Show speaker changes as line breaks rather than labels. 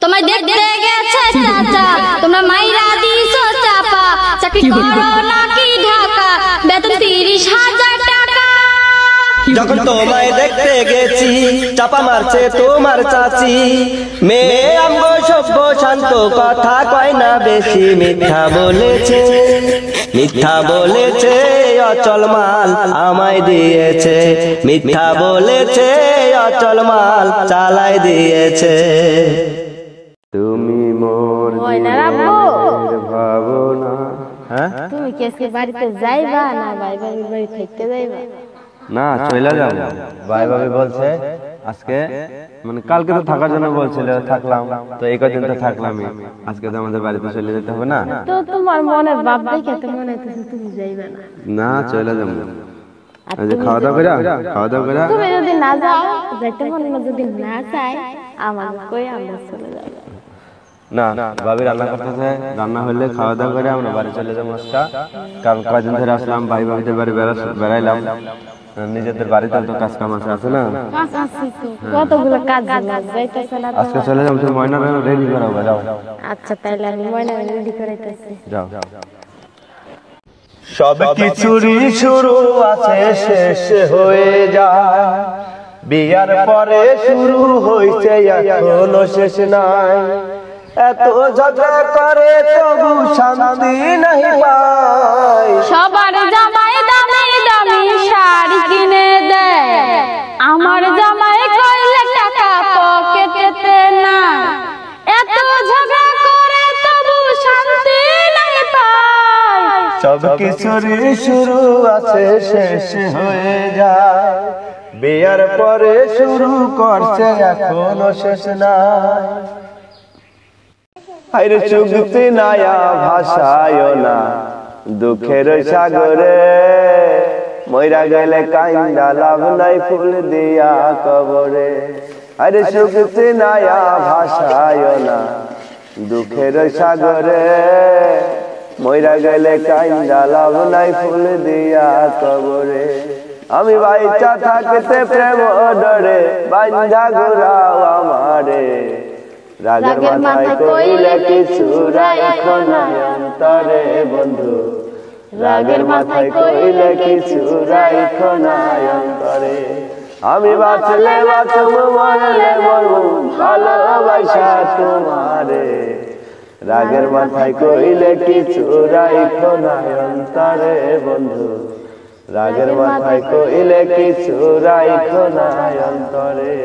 তোমায় দেখতে গেছে চাচা, তোমরা মাইরা দিছো চাপা, চাকরি করো নাকি ঢাকা, বেতন 30,000 টাকা।
যখন তোমায় দেখতে গেছি চাপা মারছে তোমার চাচি, মেয়ে আমগো সভ্য শান্ত কথা কয় না বেশি, মিথ্যা বলেছে মিথ্যা বলেছে, অচল মাল আমায় দিয়েছে, মিথ্যা বলেছে অচল মাল চালায় দিয়েছে। তুমি মোর ভাবনা। হ্যাঁ,
তুমি কি আজকে বাড়িতে যাইবা না ভাই বাড়ির বাড়ি থাকতে যাইবা?
না চলে যাব, ভাই ভাবি বলছে আজকে, মানে কালকে তো থাকার জন্য বলছিল, থাকলাম তো এই কদিন তো থাকলামই, আজকে তো আমাদের বাড়িতে চলে যেতে হবে না।
তো তোমার মনের ভাব দেখে তো মনে হচ্ছে তুমি যাইবা না।
না চলে যাব, খাওয়া দাওয়া করে
তুমি যদি না যাও, যাইতে মনে না, যদি না চাই আমার কই আমরা চলে যাব।
না ভাবি রান্না করতেছে, রান্না হলে খাওয়া দাওয়া করে আমরা বাড়ি চলে যাবো আজকে, কারণ কয়দিন ধরে আসলাম ভাই ভাবিদের বাড়ি বেড়াইলাম, নিজেদের বাড়িতে তো কাজ কাম আছে না,
কতগুলো কাজ যাইতেছে না।
আজকে চলে যাবো, তুমি ময়না রেডি করাবো, যাও।
আচ্ছা তাইলে আমি ময়না রেডি করাইতেছি,
যাও। সব কিছুরই শুরু আছে শেষ হয়ে যায়, বিয়ার পরে শুরু হইছে এখনো শেষ নাই, এত ঝগড়া করে তবু শান্তি নাই পাই,
সবার জামাই দামি দামি শাড়ি কিনে দেয়, আমার জামাই কইলে টাকা পকেটেতে না, এত ঝগড়া করে তবু শান্তি নাই পাই।
সব কিছুরই শুরু আছে শেষ হয়ে যায়, বিয়ার পরে শুরু করছে এখনো শেষ নাই, আরে চুক্তি নায়া ভাষায় না দুঃখের সাগরে, মইরা গেলে কাইন্দা লাভ নাই ফুল দিয়া কবরে, আরে চুক্তি নায়া ভাষায় না দুঃখের সাগরে, মইরা গেলে কাইন্দা লাভ নাই ফুল দিয়া কবরে, আমি বাইচা থাকতে প্রেম ডরে বান্ধা ঘুরাও আমারে, রাগের মাথায় কইলে কিছু রাখো না অন্তরে বন্ধু, রাগের মাথায় কইলে কিছু রাখো না অন্তরে, আমি বাঁচলে বাঁচব মরলে মরব ভালোবাসা তোমারে, রাগের মাথায় কইলে কিছু রাখো না অন্তরে বন্ধু, রাগের মাথায় কইলে কিছু রাখো না অন্তরে।